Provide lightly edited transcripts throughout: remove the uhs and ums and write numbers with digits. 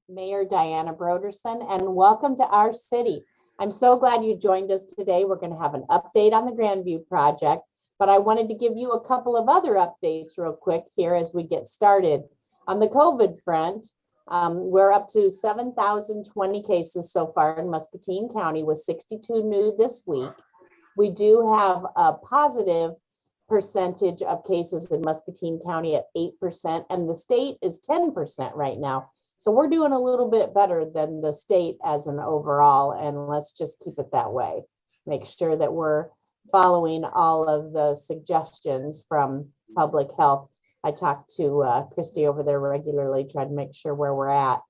Mayor Diana Broderson, and welcome to our city. I'm so glad you joined us today. We're going to have an update on the Grandview project, but I wanted to give you a couple of other updates real quick here as we get started. On the COVID front, we're up to 7,020 cases so far in Muscatine County, with 62 new this week. We do have a positive percentage of cases in Muscatine County at 8%, and the state is 10% right now. So we're doing a little bit better than the state as an overall, and let's just keep it that way. Make sure that we're following all of the suggestions from public health. I talk to Christy over there regularly, try to make sure where we're at.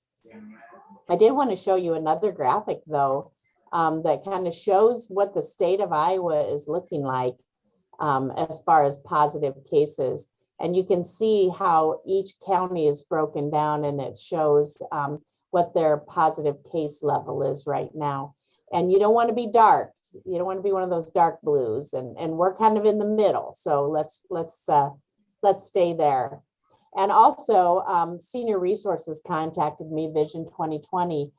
I did want to show you another graphic though, that kind of shows what the state of Iowa is looking like as far as positive cases. And you can see how each county is broken down, and it shows what their positive case level is right now. And you don't want to be dark. You don't want to be one of those dark blues, and we're kind of in the middle. So let's stay there. And also, Senior Resources contacted me, Vision 2020.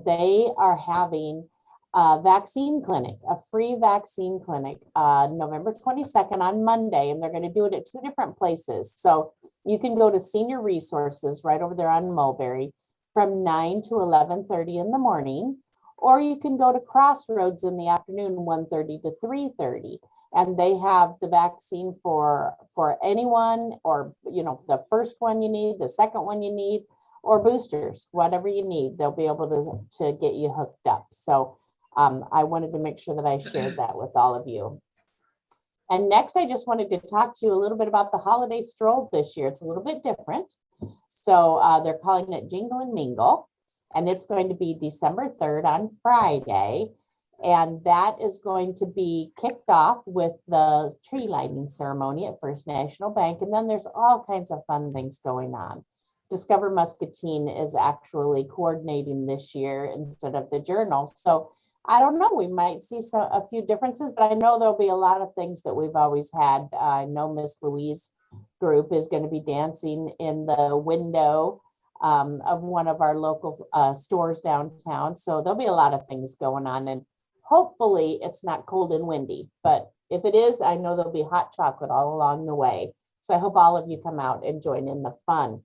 They are having a vaccine clinic, a free vaccine clinic, November 22nd on Monday, and they're going to do it at 2 different places. So you can go to Senior Resources right over there on Mulberry from 9 to 11:30 in the morning, or you can go to Crossroads in the afternoon, 1:30 to 3:30, and they have the vaccine for anyone, or the first one you need, the second one you need, or boosters, whatever you need. They'll be able to get you hooked up. So I wanted to make sure that I shared that with all of you. And next, I just wanted to talk to you a little bit about the Holiday Stroll this year. It's a little bit different. So they're calling it Jingle and Mingle, and it's going to be December 3rd on Friday. And that is going to be kicked off with the tree lighting ceremony at First National Bank. And then there's all kinds of fun things going on. Discover Muscatine is actually coordinating this year instead of the Journal. So I don't know, we might see a few differences, but I know there'll be a lot of things that we've always had. I know Miss Louise group is going to be dancing in the window of one of our local stores downtown. So there'll be a lot of things going on, and hopefully it's not cold and windy, but if it is, I know there'll be hot chocolate all along the way. So I hope all of you come out and join in the fun.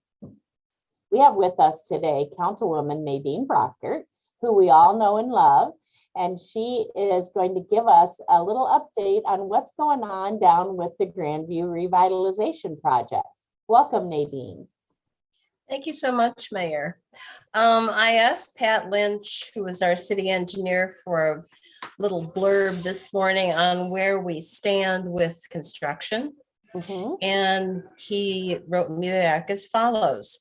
We have with us today Councilwoman Nadine Brocker, who we all know and love. And she is going to give us a little update on what's going on down with the Grandview Revitalization Project. Welcome, Nadine. Thank you so much, Mayor. I asked Pat Lynch, who is our city engineer, for a little blurb this morning on where we stand with construction. And he wrote me back as follows.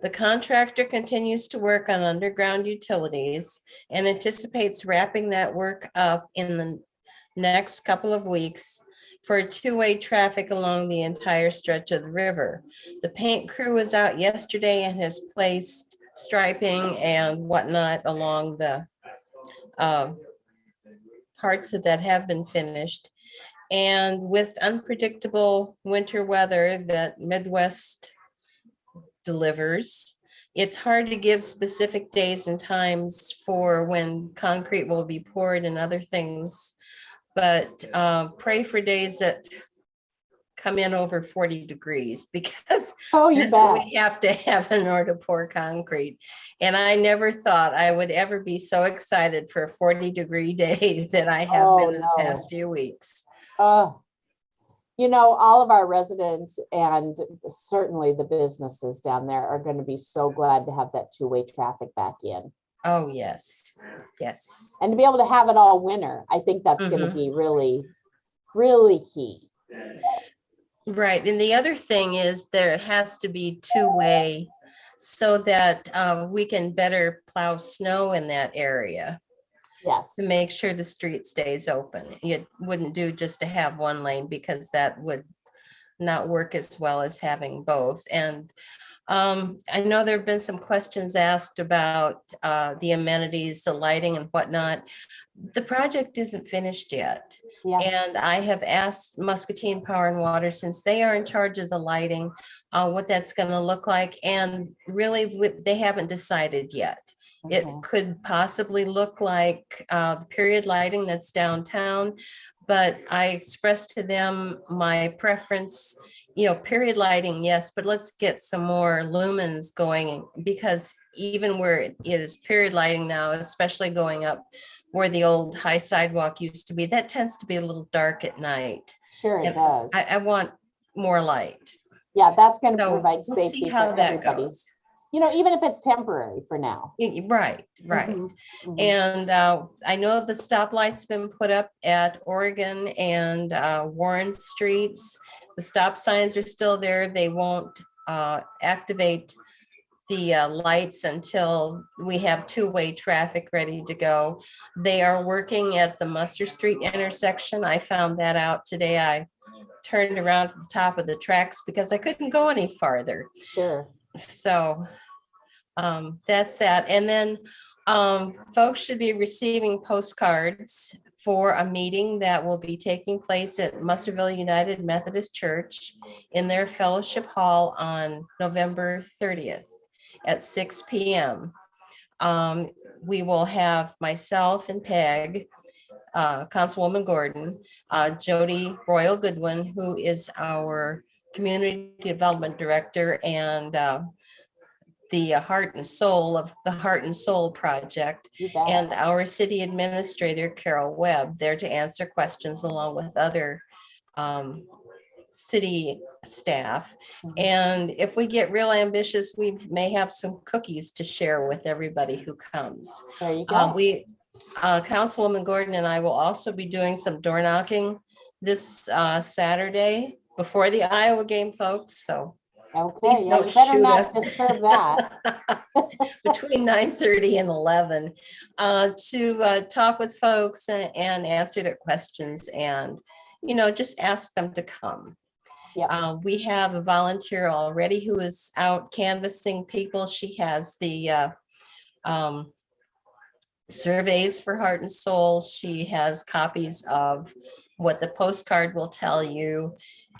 The contractor continues to work on underground utilities and anticipates wrapping that work up in the next couple of weeks for two-way traffic along the entire stretch of the river. The paint crew was out yesterday and has placed striping and whatnot along the parts that have been finished. And with unpredictable winter weather that Midwest delivers, it's hard to give specific days and times for when concrete will be poured and other things. But pray for days that come in over 40 degrees, because that's what we have to have in order to pour concrete. And I never thought I would ever be so excited for a 40-degree day that I have been in the past few weeks. All of our residents and certainly the businesses down there are going to be so glad to have that two-way traffic back in. Oh, yes. Yes. And to be able to have it all winter, I think that's going to be really, really key. Right. And the other thing is there has to be two-way so that we can better plow snow in that area. Yes. To make sure the street stays open. It wouldn't do just to have one lane, because that would not work as well as having both. And I know there have been some questions asked about the amenities, the lighting and whatnot. The project isn't finished yet. Yeah. And I have asked Muscatine Power and Water, since they are in charge of the lighting, what that's going to look like. And really, they haven't decided yet. It could possibly look like the period lighting that's downtown, but I expressed to them my preference, period lighting, yes, but let's get some more lumens going, because even where it is period lighting now, especially going up where the old high sidewalk used to be, that tends to be a little dark at night. Sure, it does. I want more light. Yeah, that's going to So provide we'll safety see how for that everybody. goes. Even if it's temporary for now. Right. And I know the stoplight's been put up at Oregon and Warren Streets. The stop signs are still there. They won't activate the lights until we have two-way traffic ready to go. They are working at the Mustard Street intersection. I found that out today. I turned around at the top of the tracks because I couldn't go any farther. Sure. So that's that. And then folks should be receiving postcards for a meeting that will be taking place at Musterville United Methodist Church in their fellowship hall on November 30th at 6 p.m. We will have myself and Peg, Councilwoman Gordon, Jody Royal Goodwin, who is our Community Development Director and the Heart and Soul of the Heart and Soul Project, and our City Administrator, Carol Webb, there to answer questions along with other city staff. And if we get real ambitious, we may have some cookies to share with everybody who comes. There you go. Councilwoman Gordon and I will also be doing some door knocking this Saturday before the Iowa game, folks. So okay, yeah, you better not disturb that. Between 9:30 and 11 to talk with folks and answer their questions, and just ask them to come. Yeah. We have a volunteer already who is out canvassing people. She has the surveys for Heart and Soul. She has copies of what the postcard will tell you,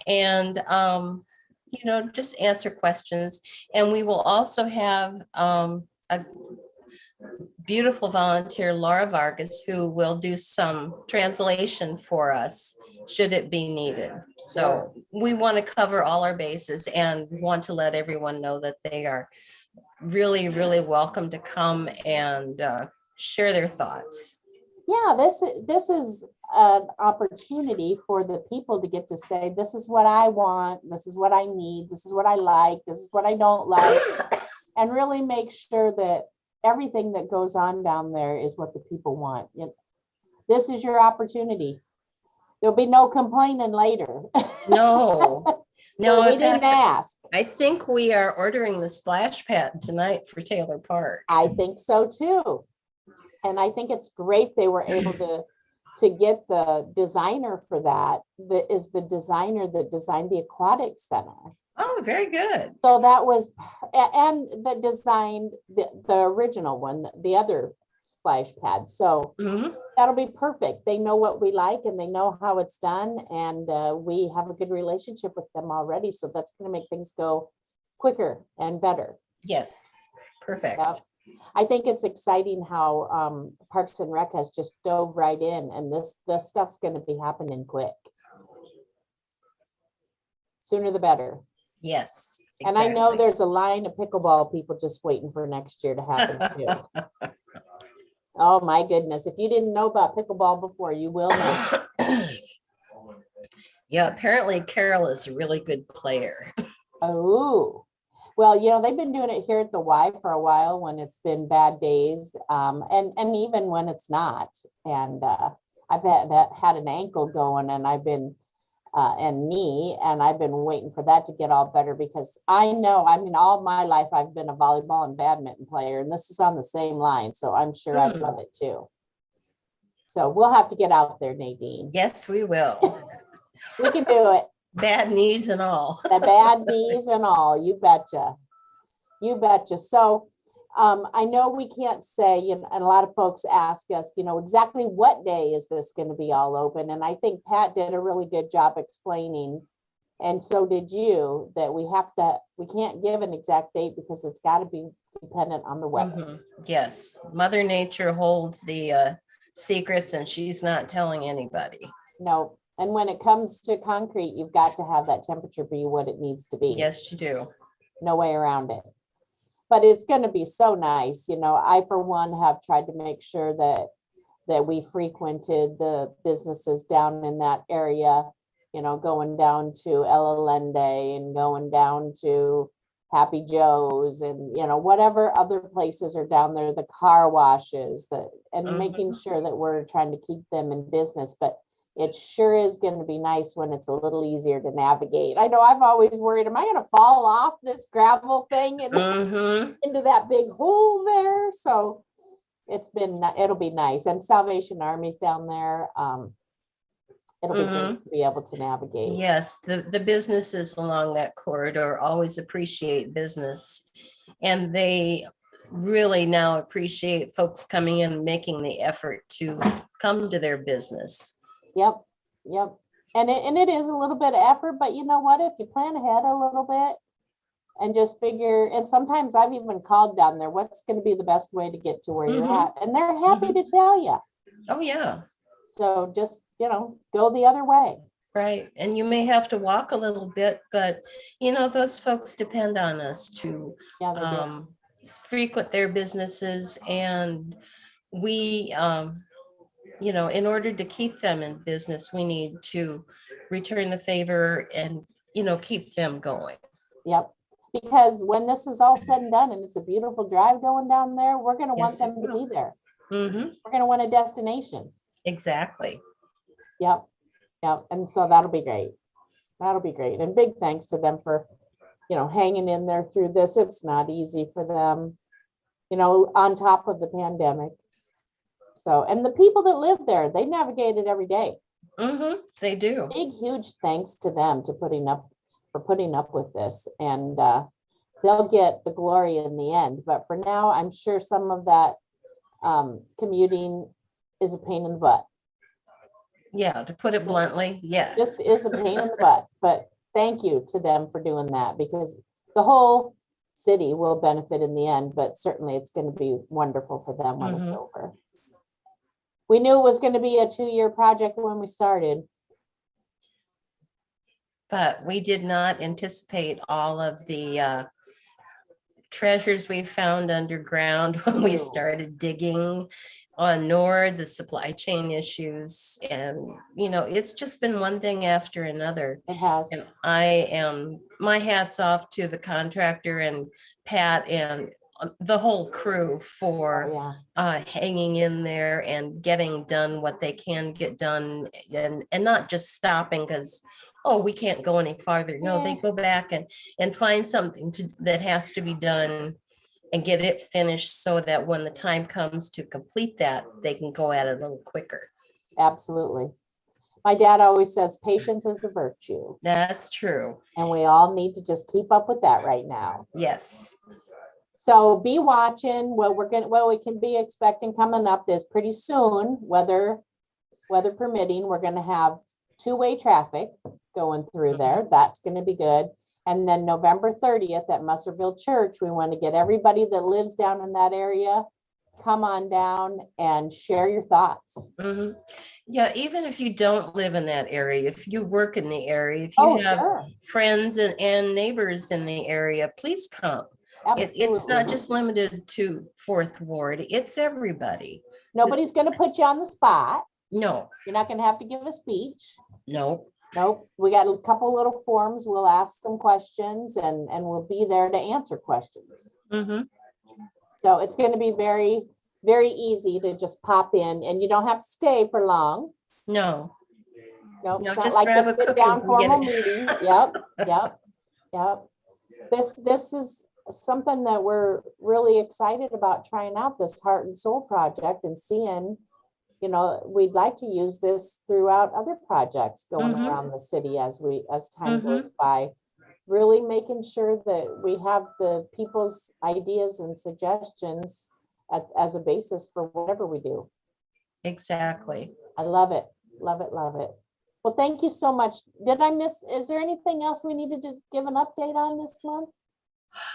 and just answer questions. And we will also have a beautiful volunteer, Laura Vargas, who will do some translation for us should it be needed. So we want to cover all our bases and want to let everyone know that they are really, really welcome to come and share their thoughts. Yeah, this is an opportunity for the people to get to say, this is what I want, this is what I need, this is what I like, this is what I don't like, and really make sure that everything that goes on down there is what the people want. This is your opportunity. There'll be no complaining later. No, we didn't ask. I think we are ordering the splash pad tonight for Taylor Park. I think so too. And I think it's great they were able to get the designer for that. That is the designer that designed the aquatic center. Oh, very good. So that was, and that designed the original one, the other splash pad. So that'll be perfect. They know what we like and they know how it's done. And we have a good relationship with them already. So that's going to make things go quicker and better. Yes, perfect. Yeah. I think it's exciting how Parks and Rec has just dove right in, and this stuff's going to be happening quick. Sooner the better. Yes. Exactly. And I know there's a line of pickleball people just waiting for next year to happen too. Oh my goodness. If you didn't know about pickleball before, you will now. Yeah, apparently Carol is a really good player. Oh. Well, they've been doing it here at the Y for a while when it's been bad days, and even when it's not. And I've had an ankle going, and I've been and knee, and I've been waiting for that to get all better, because all my life I've been a volleyball and badminton player, and this is on the same line, so I'm sure I love it too. So we'll have to get out there, Nadine. Yes, we will. We can do it. Bad knees and all. The bad knees and all, you betcha. You betcha. So I know we can't say, you know, and a lot of folks ask us, you know, exactly what day is this going to be all open? And I think Pat did a really good job explaining, and so did you, that we can't give an exact date because it's got to be dependent on the weather. Yes, Mother Nature holds the secrets, and she's not telling anybody. No. And when it comes to concrete, you've got to have that temperature be what it needs to be. Yes, you do. No way around it. But it's going to be so nice. You know, I, for one, have tried to make sure that we frequented the businesses down in that area, you know, going down to El Allende and going down to Happy Joe's and, you know, whatever other places are down there, the car washes, and making sure that we're trying to keep them in business. But it sure is going to be nice when it's a little easier to navigate. I know I've always worried, am I going to fall off this gravel thing and into that big hole there? So it'll be nice. And Salvation Army's down there. It'll be great to be able to navigate. Yes, the businesses along that corridor always appreciate business, and they really now appreciate folks coming in and making the effort to come to their business. Yep. And it is a little bit of effort, but you know what? If you plan ahead a little bit and just figure, and sometimes I've even called down there, what's going to be the best way to get to where you're at? And they're happy to tell you. Oh, yeah. So just, you know, go the other way. Right. And you may have to walk a little bit, but, you know, those folks depend on us to frequent their businesses. And we, you know, in order to keep them in business, we need to return the favor and, you know, keep them going. Yep. Because when this is all said and done and it's a beautiful drive going down there, we're going to want them to be there. We're going to want a destination. Exactly. Yep. And so that'll be great. And big thanks to them for, you know, hanging in there through this. It's not easy for them, you know, on top of the pandemic. So, and the people that live there, they navigate it every day. They do. Big, huge thanks to them for putting up with this, and they'll get the glory in the end. But for now, I'm sure some of that commuting is a pain in the butt. Yeah, to put it bluntly, yes. This is a pain in the butt, but thank you to them for doing that, because the whole city will benefit in the end, but certainly it's going to be wonderful for them when it's over. We knew it was going to be a 2-year project when we started. But we did not anticipate all of the treasures we found underground when we started digging on NORD, the supply chain issues. And, you know, it's just been one thing after another. It has. And my hat's off to the contractor and Pat and the whole crew for hanging in there and getting done what they can get done, and not just stopping because, oh, we can't go any farther. No, they go back and find something that has to be done and get it finished so that when the time comes to complete that, they can go at it a little quicker. Absolutely. My dad always says patience is a virtue. That's true. And we all need to just keep up with that right now. Yes. So be watching. What we can be expecting coming up is pretty soon, weather permitting, we're going to have 2-way traffic going through there. That's going to be good. And then November 30th at Musserville Church, we want to get everybody that lives down in that area, come on down and share your thoughts. Yeah, even if you don't live in that area, if you work in the area, if you have friends and neighbors in the area, please come. It's not just limited to 4th Ward. It's everybody. Nobody's going to put you on the spot. No. You're not going to have to give a speech. Nope. We got a couple little forms. We'll ask some questions and we'll be there to answer questions. So it's going to be very, very easy to just pop in, and you don't have to stay for long. No, it's not like a sit down formal meeting. Yep. This is something that we're really excited about, trying out this Heart and Soul project and seeing you know, we'd like to use this throughout other projects going Mhm. around the city as time Mhm. goes by. Really making sure that we have the people's ideas and suggestions as a basis for whatever we do. Exactly. I love it, love it, love it. Well, thank you so much. Did I miss, is there anything else we needed to give an update on this month?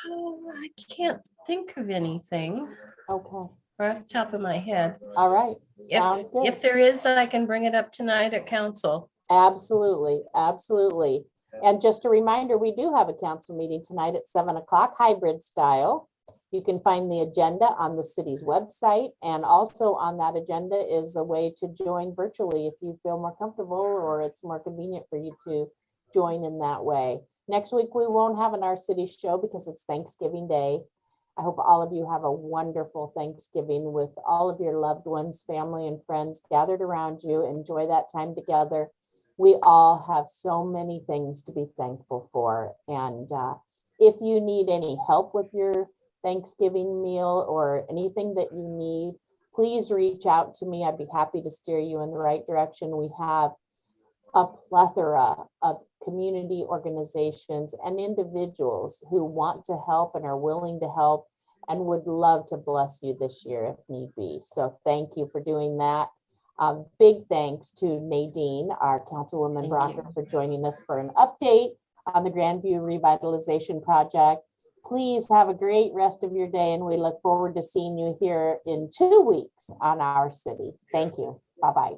Oh, I can't think of anything Okay, right off the top of my head. all right, If sounds good. if there is, I can bring it up tonight at council. Absolutely, absolutely. And just a reminder, we do have a council meeting tonight at 7 o'clock, hybrid style. You can find the agenda on the city's website, and also on that agenda is a way to join virtually if you feel more comfortable or it's more convenient for you to join in that way. Next week, we won't have an Our City show because it's Thanksgiving Day. I hope all of you have a wonderful Thanksgiving with all of your loved ones, family, and friends gathered around you. Enjoy that time together. We all have so many things to be thankful for. And if you need any help with your Thanksgiving meal or anything that you need, please reach out to me. I'd be happy to steer you in the right direction. We have a plethora of community organizations and individuals who want to help and are willing to help and would love to bless you this year if need be. So thank you for doing that. Big thanks to Nadine, our Councilwoman Thank Brocker, you. for joining us for an update on the Grandview Revitalization Project. Please have a great rest of your day, and we look forward to seeing you here in 2 weeks on Our City. Thank you. Bye-bye.